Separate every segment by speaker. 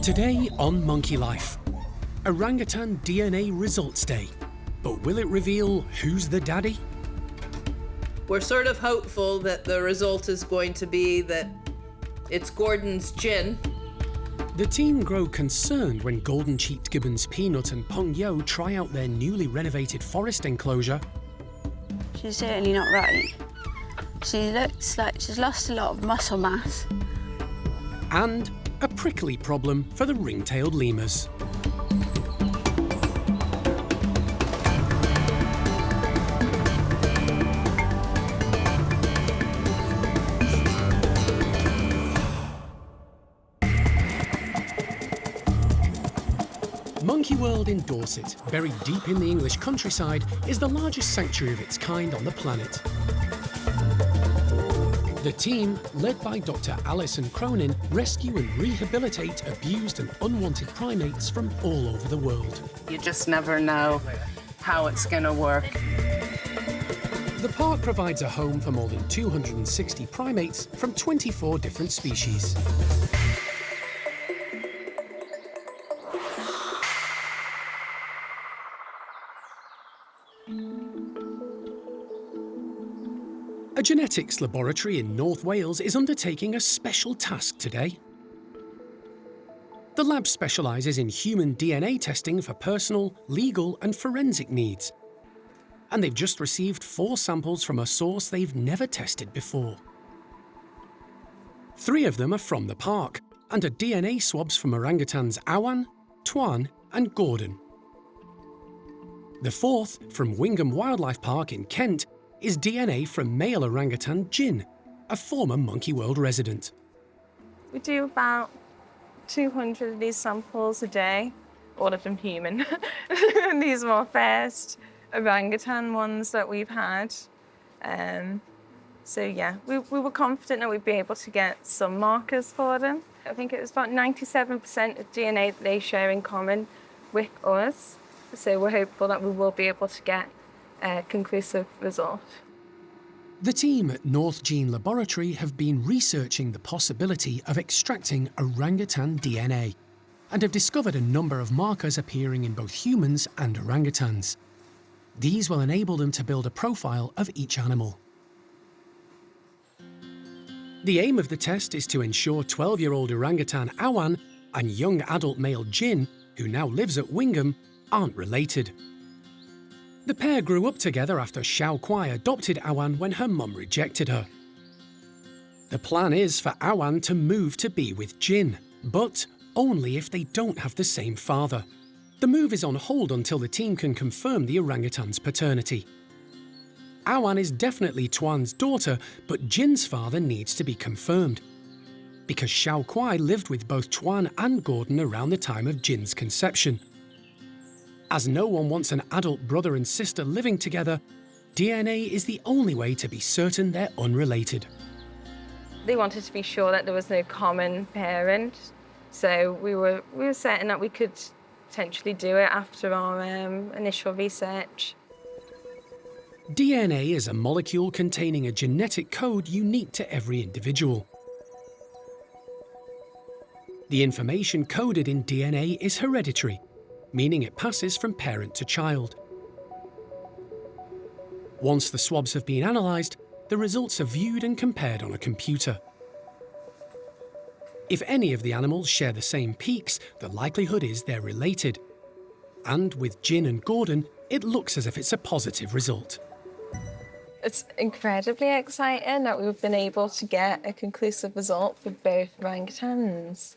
Speaker 1: Today on Monkey Life, Orangutan DNA Results Day. But will it reveal who's the daddy?
Speaker 2: We're sort of hopeful that the result is going to be that it's Gordon's Jyn.
Speaker 1: The team grow concerned when golden-cheeked gibbons Peanut and Peng Yo try out their newly renovated forest enclosure.
Speaker 3: She's certainly not right. She looks like she's lost a lot of muscle mass.
Speaker 1: And a prickly problem for the ring-tailed lemurs. Monkey World in Dorset, buried deep in the English countryside, is the largest sanctuary of its kind on the planet. The team, led by Dr. Alison Cronin, rescue and rehabilitate abused and unwanted primates from all over the world.
Speaker 4: You just never know how it's going to work.
Speaker 1: The park provides a home for more than 260 primates from 24 different species. A genetics laboratory in North Wales is undertaking a special task today. The lab specialises in human DNA testing for personal, legal and forensic needs. And they've just received 4 samples from a source they've never tested before. 3 of them are from the park and are DNA swabs from orangutans Awan, Jyn and Gordon. The 4th, from Wingham Wildlife Park in Kent, is DNA from male orangutan Jyn, a former Monkey World resident.
Speaker 5: We do about 200 of these samples a day, all of them human. These are our first orangutan ones that we've had. So yeah, we were confident that we'd be able to get some markers for them. I think it was about 97% of DNA that they share in common with us. So we're hopeful that we will be able to get a conclusive result.
Speaker 1: The team at North Gene Laboratory have been researching the possibility of extracting orangutan DNA and have discovered a number of markers appearing in both humans and orangutans. These will enable them to build a profile of each animal. The aim of the test is to ensure 12-year-old orangutan Awan and young adult male Jyn, who now lives at Wingham, aren't related. The pair grew up together after Xiao Kuai adopted Awan when her mum rejected her. The plan is for Awan to move to be with Jyn, but only if they don't have the same father. The move is on hold until the team can confirm the orangutan's paternity. Awan is definitely Jyn's daughter, but Jin's father needs to be confirmed, because Xiao Kuai lived with both Jyn and Gordon around the time of Jin's conception. As no one wants an adult brother and sister living together, DNA is the only way to be certain they're unrelated.
Speaker 5: They wanted to be sure that there was no common parent, so we were certain that we could potentially do it after our initial research.
Speaker 1: DNA is a molecule containing a genetic code unique to every individual. The information coded in DNA is hereditary, meaning it passes from parent to child. Once the swabs have been analysed, the results are viewed and compared on a computer. If any of the animals share the same peaks, the likelihood is they're related. And with Jyn and Gordon, it looks as if it's a positive result.
Speaker 5: It's incredibly exciting that we've been able to get a conclusive result for both orangutans.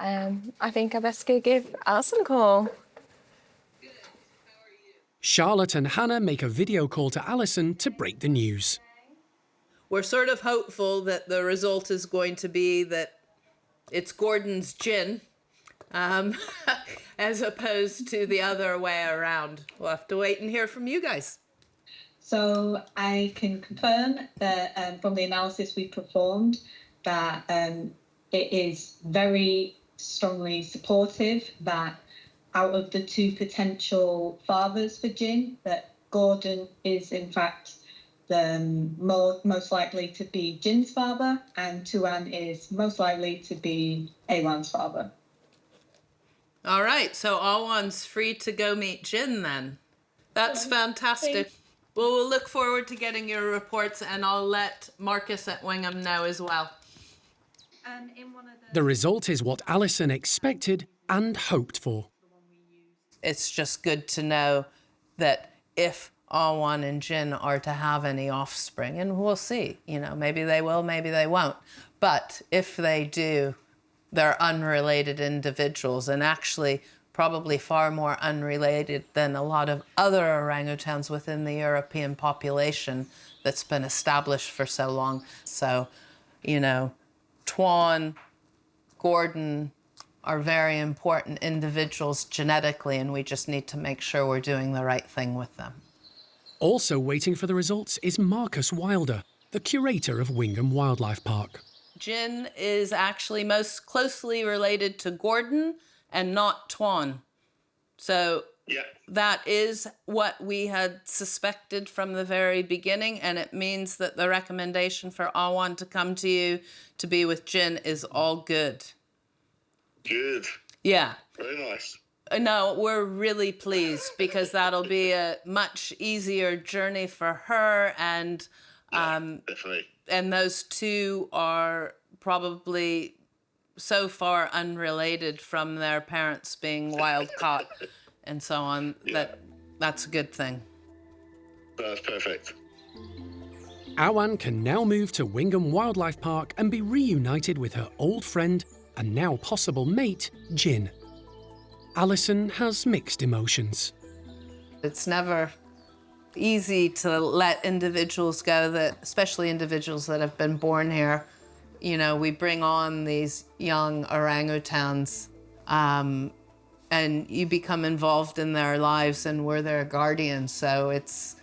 Speaker 5: I think I best go give Alison a call.
Speaker 1: Charlotte and Hannah make a video call to Alison to break the news.
Speaker 2: We're sort of hopeful that the result is going to be that it's Gordon's Jyn, as opposed to the other way around. We'll have to wait and hear from you guys.
Speaker 6: So I can confirm that from the analysis we performed that it is very strongly supportive that out of the 2 potential fathers for Jyn, that Gordon is in fact the most likely to be Jin's father, and Jyn is most likely to be Awan's father.
Speaker 2: All right, so Awan's free to go meet Jyn then. That's fantastic. Well, we'll look forward to getting your reports, and I'll let Marcus at Wingham know as well.
Speaker 1: The result is what Alison expected and hoped for.
Speaker 2: It's just good to know that if Awan and Jyn are to have any offspring, and we'll see, you know, maybe they will, maybe they won't. But if they do, they're unrelated individuals, and actually probably far more unrelated than a lot of other orangutans within the European population that's been established for so long. So, you know, Tuan, Gordon are very important individuals genetically, and we just need to make sure we're doing the right thing with them.
Speaker 1: Also waiting for the results is Marcus Wilder, the curator of Wingham Wildlife Park.
Speaker 2: Jyn is actually most closely related to Gordon and not Tuan. So that is what we had suspected from the very beginning, and it means that the recommendation for Awan to come to you to be with Jyn is all good.
Speaker 7: Good.
Speaker 2: Yeah.
Speaker 7: Very nice.
Speaker 2: No, we're really pleased because that'll be a much easier journey for her, and
Speaker 7: Definitely.
Speaker 2: and those two are probably so far unrelated from their parents being wild caught and so on, that's a good thing.
Speaker 7: That's perfect.
Speaker 1: Awan can now move to Wingham Wildlife Park and be reunited with her old friend and now possible mate, Jyn. Alison has mixed emotions.
Speaker 2: It's never easy to let individuals go, that, especially individuals that have been born here. You know, we bring on these young orangutans, and you become involved in their lives, and we're their guardians, so it's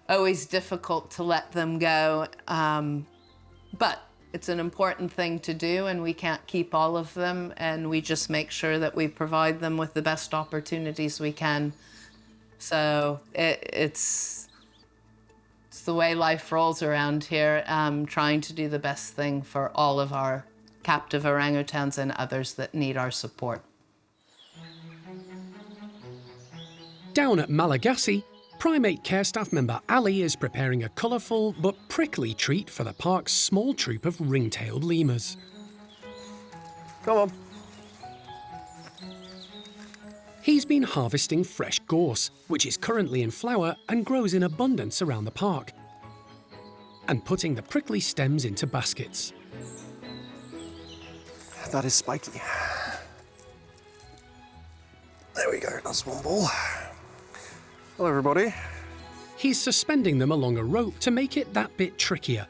Speaker 2: always difficult to let them go. But it's an important thing to do, and we can't keep all of them, and we just make sure that we provide them with the best opportunities we can. So it's the way life rolls around here, trying to do the best thing for all of our captive orangutans and others that need our support.
Speaker 1: Down at Malagasy, primate care staff member Ali is preparing a colourful but prickly treat for the park's small troop of ring-tailed lemurs.
Speaker 8: Come on.
Speaker 1: He's been harvesting fresh gorse, which is currently in flower and grows in abundance around the park, and putting the prickly stems into baskets.
Speaker 8: That is spiky. There we go, that's one ball. Hello, everybody.
Speaker 1: He's suspending them along a rope to make it that bit trickier,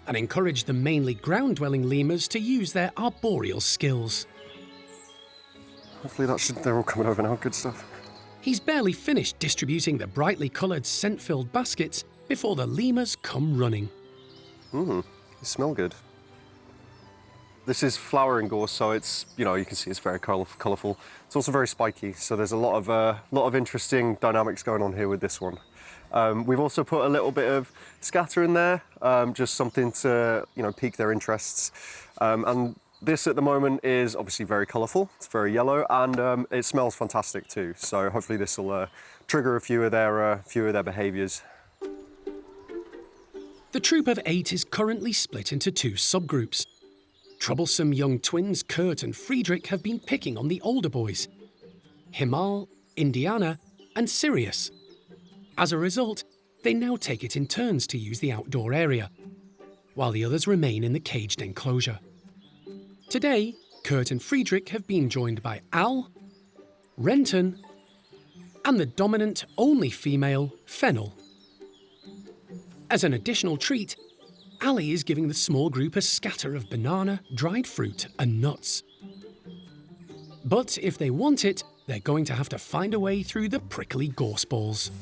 Speaker 1: and encourage the mainly ground-dwelling lemurs to use their arboreal skills.
Speaker 8: Hopefully they're all coming over now, good stuff.
Speaker 1: He's barely finished distributing the brightly coloured scent-filled baskets before the lemurs come running.
Speaker 8: They smell good. This is flowering gorse, so it's, you can see it's very colourful. It's also very spiky, so there's a lot of interesting dynamics going on here with this one. We've also put a little bit of scatter in there, just something to, pique their interests. And this at the moment is obviously very colourful, it's very yellow, and it smells fantastic too. So hopefully this will trigger a few of their behaviours.
Speaker 1: The troop of 8 is currently split into 2 subgroups. Troublesome young twins Kurt and Friedrich have been picking on the older boys, Himal, Indiana, and Sirius. As a result, they now take it in turns to use the outdoor area, while the others remain in the caged enclosure. Today, Kurt and Friedrich have been joined by Al, Renton, and the dominant only female, Fennel. As an additional treat, Ali is giving the small group a scatter of banana, dried fruit, and nuts. But if they want it, they're going to have to find a way through the prickly gorse balls.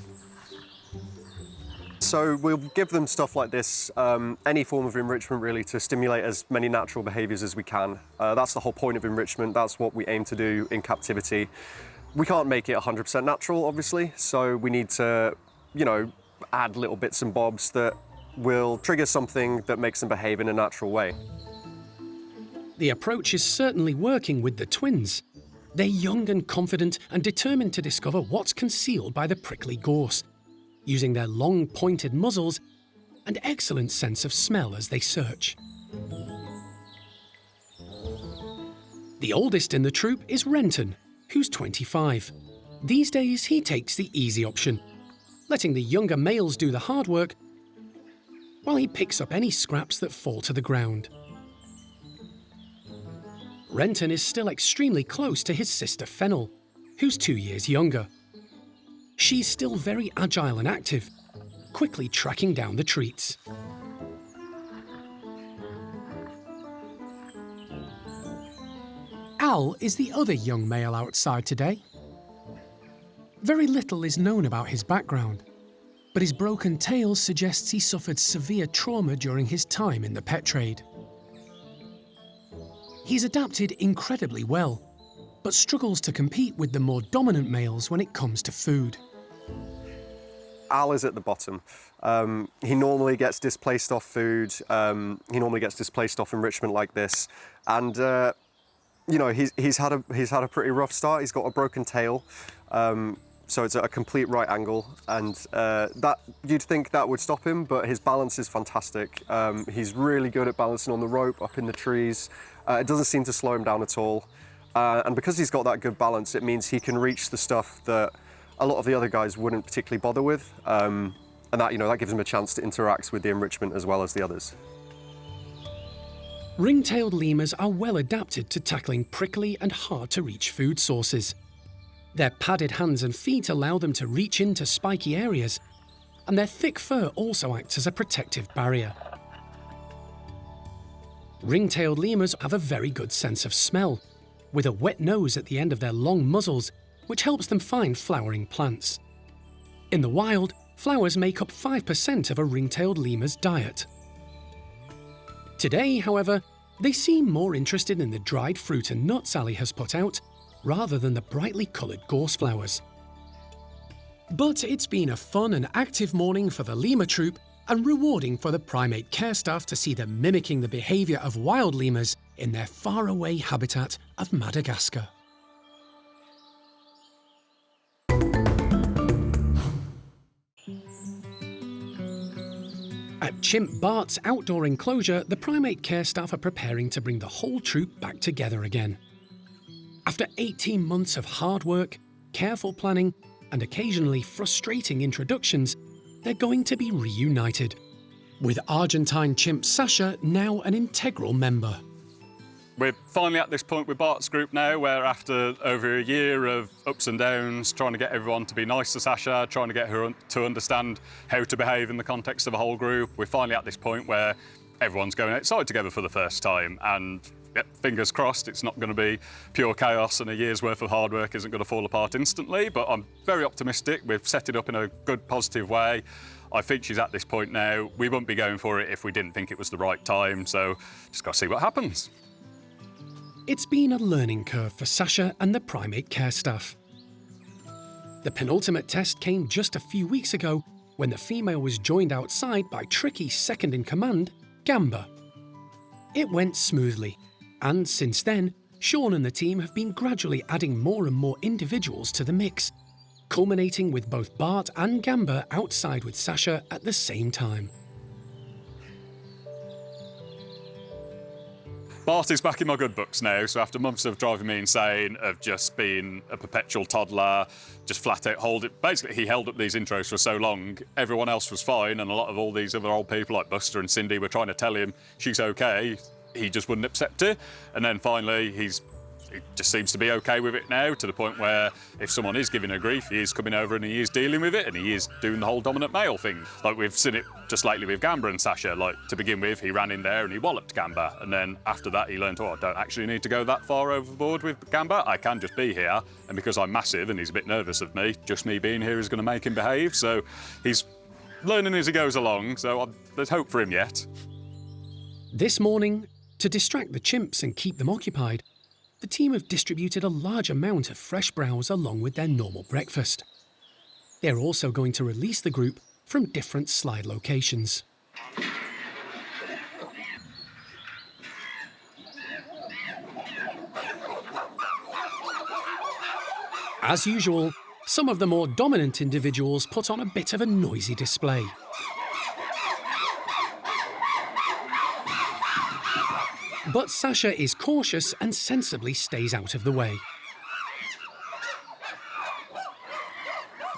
Speaker 8: So we'll give them stuff like this, any form of enrichment really, to stimulate as many natural behaviours as we can. That's the whole point of enrichment, that's what we aim to do in captivity. We can't make it 100% natural, obviously, so we need to, add little bits and bobs that will trigger something that makes them behave in a natural way.
Speaker 1: The approach is certainly working with the twins, They're young and confident and determined to discover what's concealed by the prickly gorse, using their long pointed muzzles and excellent sense of smell as they search. The oldest in the troop is Renton, who's 25. These days he takes the easy option, letting the younger males do the hard work while he picks up any scraps that fall to the ground. Renton is still extremely close to his sister Fennel, who's 2 years younger. She's still very agile and active, quickly tracking down the treats. Al is the other young male outside today. Very little is known about his background, but his broken tail suggests he suffered severe trauma during his time in the pet trade. He's adapted incredibly well, but struggles to compete with the more dominant males when it comes to food.
Speaker 8: Al is at the bottom. He normally gets displaced off food. He normally gets displaced off enrichment like this, and you know, he's had a pretty rough start. He's got a broken tail, so it's at a complete right angle, and that you'd think that would stop him, but his balance is fantastic. He's really good at balancing on the rope, up in the trees. It doesn't seem to slow him down at all, and because he's got that good balance, it means he can reach the stuff that a lot of the other guys wouldn't particularly bother with, and that, you know, that gives him a chance to interact with the enrichment as well as the others.
Speaker 1: Ring-tailed lemurs are well adapted to tackling prickly and hard-to-reach food sources. Their padded hands and feet allow them to reach into spiky areas, and their thick fur also acts as a protective barrier. Ring-tailed lemurs have a very good sense of smell, with a wet nose at the end of their long muzzles, which helps them find flowering plants. In the wild, flowers make up 5% of a ring-tailed lemur's diet. Today, however, they seem more interested in the dried fruit and nuts Ali has put out, rather than the brightly coloured gorse flowers. But it's been a fun and active morning for the lemur troop, and rewarding for the primate care staff to see them mimicking the behaviour of wild lemurs in their faraway habitat of Madagascar. At Chimp Bart's outdoor enclosure, the primate care staff are preparing to bring the whole troop back together again. After 18 months of hard work, careful planning, and occasionally frustrating introductions, they're going to be reunited, with Argentine chimp Sasha now an integral member.
Speaker 9: We're finally at this point with Bart's group now, where after over a year of ups and downs, trying to get everyone to be nice to Sasha, trying to get her to understand how to behave in the context of a whole group, we're finally at this point where everyone's going outside together for the first time, and yep, fingers crossed it's not going to be pure chaos and a year's worth of hard work isn't going to fall apart instantly, but I'm very optimistic. We've set it up in a good, positive way. I think she's at this point now. We wouldn't be going for it if we didn't think it was the right time, so just got to see what happens.
Speaker 1: It's been a learning curve for Sasha and the primate care staff. The penultimate test came just a few weeks ago when the female was joined outside by tricky second-in-command, Gamba. It went smoothly, and since then, Sean and the team have been gradually adding more and more individuals to the mix, culminating with both Bart and Gamba outside with Sasha at the same time.
Speaker 9: Bart is back in my good books now, so after months of driving me insane, of just being a perpetual toddler, just flat out basically he held up these intros for so long, everyone else was fine, and a lot of all these other old people like Buster and Cindy were trying to tell him she's okay, he just wouldn't accept it, and then finally he just seems to be okay with it now, to the point where if someone is giving her grief, he is coming over and he is dealing with it, and he is doing the whole dominant male thing. Like we've seen it just lately with Gamba and Sasha. Like to begin with, he ran in there and he walloped Gamba, and then after that he learned, oh, I don't actually need to go that far overboard with Gamba, I can just be here, and because I'm massive and he's a bit nervous of me, just me being here is going to make him behave. So he's learning as he goes along, so there's hope for him yet.
Speaker 1: This morning, to distract the chimps and keep them occupied, the team have distributed a large amount of fresh browse along with their normal breakfast. They're also going to release the group from different slide locations. As usual, some of the more dominant individuals put on a bit of a noisy display. But Sasha is cautious and sensibly stays out of the way.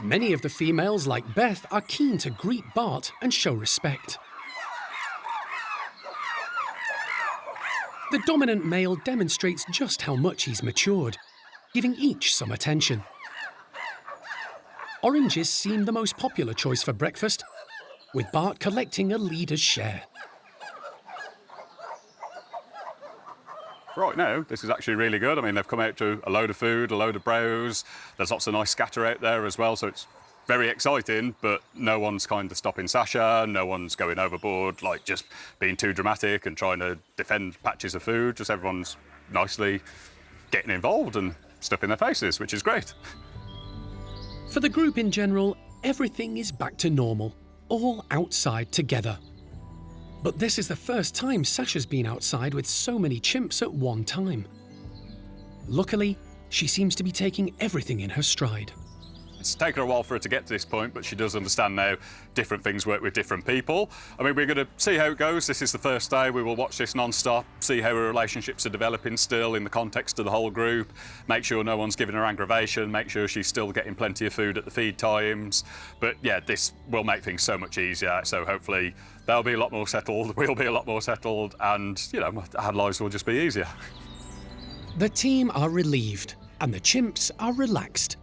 Speaker 1: Many of the females, like Beth, are keen to greet Bart and show respect. The dominant male demonstrates just how much he's matured, giving each some attention. Oranges seem the most popular choice for breakfast, with Bart collecting a leader's share.
Speaker 9: Right now, this is actually really good. I mean, they've come out to a load of food, a load of browse. There's lots of nice scatter out there as well, so it's very exciting, but no one's kind of stopping Sasha, no one's going overboard, like just being too dramatic and trying to defend patches of food. Just everyone's nicely getting involved and stuff in their faces, which is great.
Speaker 1: For the group in general, everything is back to normal, all outside together. But this is the first time Sasha's been outside with so many chimps at one time. Luckily, she seems to be taking everything in her stride.
Speaker 9: It's taken her a while for her to get to this point, but she does understand now different things work with different people. I mean, we're going to see how it goes. This is the first day. We will watch this non-stop, see how her relationships are developing still in the context of the whole group, make sure no one's giving her aggravation, make sure she's still getting plenty of food at the feed times. But yeah, this will make things so much easier. So hopefully they'll be a lot more settled, we'll be a lot more settled, and, you know, our lives will just be easier.
Speaker 1: The team are relieved, and the chimps are relaxed.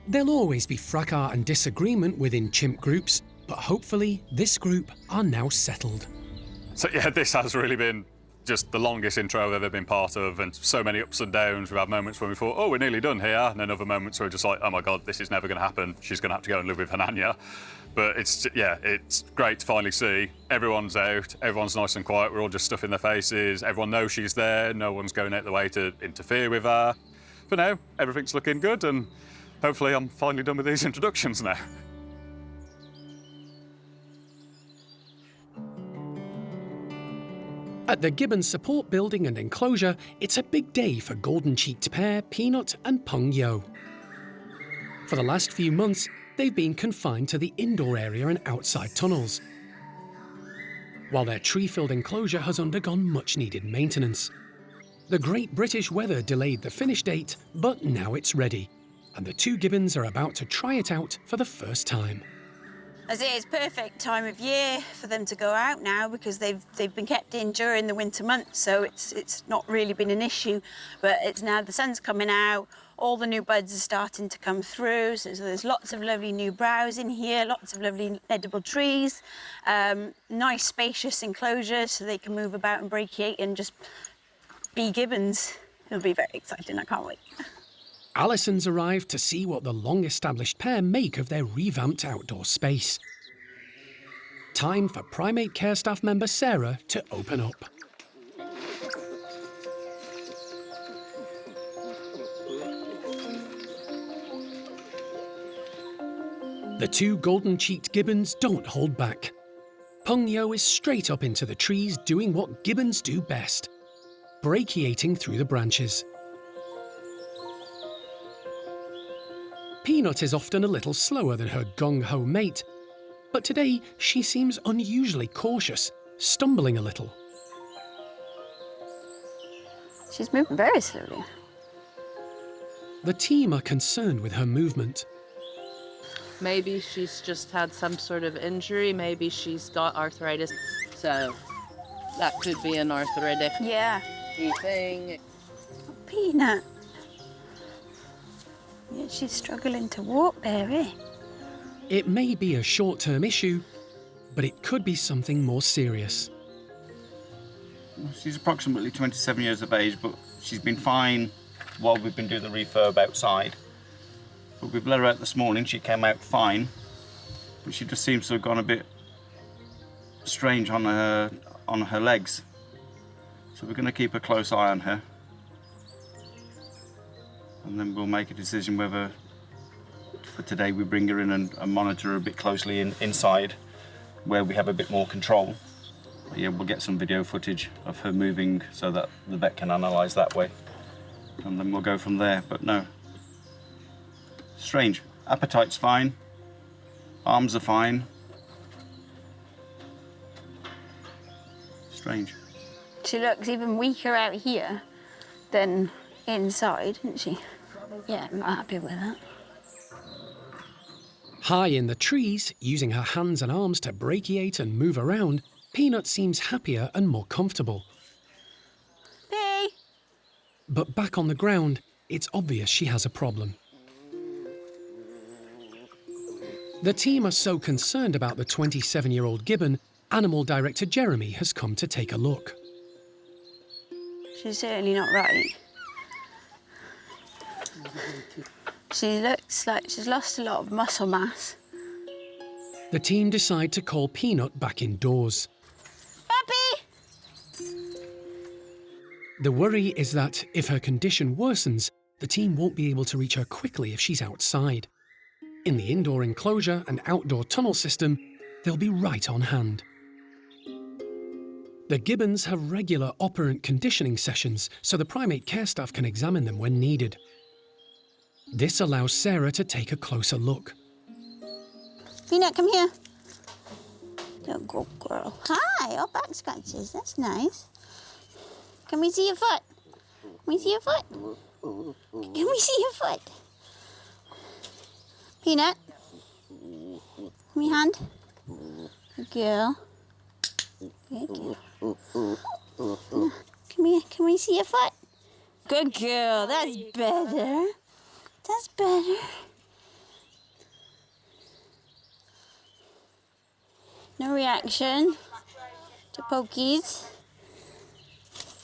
Speaker 1: There'll always be fracas and disagreement within chimp groups, but hopefully this group are now settled.
Speaker 9: So yeah, this has really been just the longest intro I've ever been part of, and so many ups and downs. We've had moments when we thought, oh, we're nearly done here, and then other moments where we're just like, oh my God, this is never going to happen. She's going to have to go and live with Hananya. But it's great to finally see everyone's out, everyone's nice and quiet, we're all just stuffing their faces, everyone knows she's there, no one's going out the way to interfere with her. For now, everything's looking good, and hopefully I'm finally done with these introductions now.
Speaker 1: At the Gibbon Support Building and Enclosure, it's a big day for golden-cheeked pair Peanut and Peng Yo. For the last few months, they've been confined to the indoor area and outside tunnels, while their tree-filled enclosure has undergone much-needed maintenance. The Great British weather delayed the finish date, but now it's ready, and the two Gibbons are about to try it out for the first time.
Speaker 3: As it is perfect time of year for them to go out now because they've been kept in during the winter months, so it's not really been an issue. But it's now the sun's coming out, all the new buds are starting to come through, so there's lots of lovely new browse in here, lots of lovely edible trees, nice spacious enclosures so they can move about and brachiate and just be Gibbons. It'll be very exciting, I can't wait.
Speaker 1: Alison's arrived to see what the long-established pair make of their revamped outdoor space. Time for primate care staff member Sarah to open up. The two golden-cheeked Gibbons don't hold back. Peng Yo is straight up into the trees doing what Gibbons do best, brachiating through the branches. Peanut is often a little slower than her gung-ho mate, but today she seems unusually cautious, stumbling a little.
Speaker 3: She's moving very slowly.
Speaker 1: The team are concerned with her movement.
Speaker 2: Maybe she's just had some sort of injury. Maybe she's got arthritis. So that could be an arthritic thing.
Speaker 3: Peanut. Yeah, she's struggling to walk there, eh?
Speaker 1: It may be a short-term issue, but it could be something more serious.
Speaker 10: She's approximately 27 years of age, but she's been fine while we've been doing the refurb outside. But we've let her out this morning, she came out fine, but she just seems to have gone a bit strange on her legs. So we're going to keep a close eye on her. And then we'll make a decision whether for today we bring her in and monitor her a bit closely inside where we have a bit more control. But yeah, we'll get some video footage of her moving so that the vet can analyse that way. And then we'll go from there. But no, Strange. Appetite's fine. Arms are fine. Strange.
Speaker 3: She looks even weaker out here than inside, isn't she? Yeah, I'm not happy with that.
Speaker 1: High in the trees, using her hands and arms to brachiate and move around, Peanut seems happier and more comfortable.
Speaker 3: Bee!
Speaker 1: But back on the ground, it's obvious she has a problem. The team are so concerned about the 27-year-old Gibbon, Animal Director Jeremy has come to take a look.
Speaker 3: She's certainly not right. She looks like she's lost a lot of muscle mass.
Speaker 1: The team decide to call Peanut back indoors.
Speaker 3: Puppy!
Speaker 1: The worry is that if her condition worsens, the team won't be able to reach her quickly if she's outside. In the indoor enclosure and outdoor tunnel system, they'll be right on hand. The Gibbons have regular operant conditioning sessions, so the primate care staff can examine them when needed. This allows Sarah to take a closer look.
Speaker 3: Peanut, come here. Good girl. Hi, oh, back scratches. That's nice. Can we see your foot? Can we see your foot? Can we see your foot? Peanut. Give me your hand. Good girl. Good girl. Come here. Can we see your foot? Good girl. That's better. That's better. No reaction to pokies.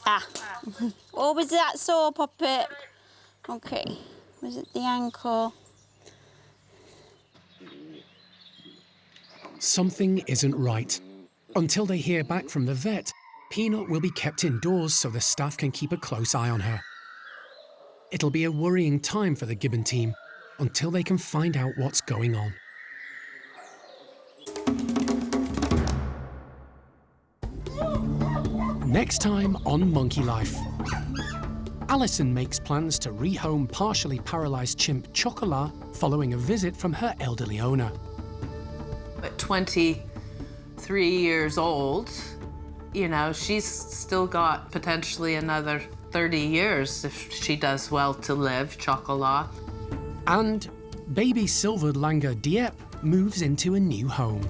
Speaker 3: Ah. Or was that sore, Puppet? Okay. Was it the ankle?
Speaker 1: Something isn't right. Until they hear back from the vet, Peanut will be kept indoors so the staff can keep a close eye on her. It'll be a worrying time for the Gibbon team until they can find out what's going on. Next time on Monkey Life. Alison makes plans to rehome partially paralysed chimp Chocolat following a visit from her elderly owner.
Speaker 2: At 23 years old, you know, she's still got potentially another 30 years if she does well to live, Chocolat.
Speaker 1: And baby silvered langur Dieppe moves into a new home.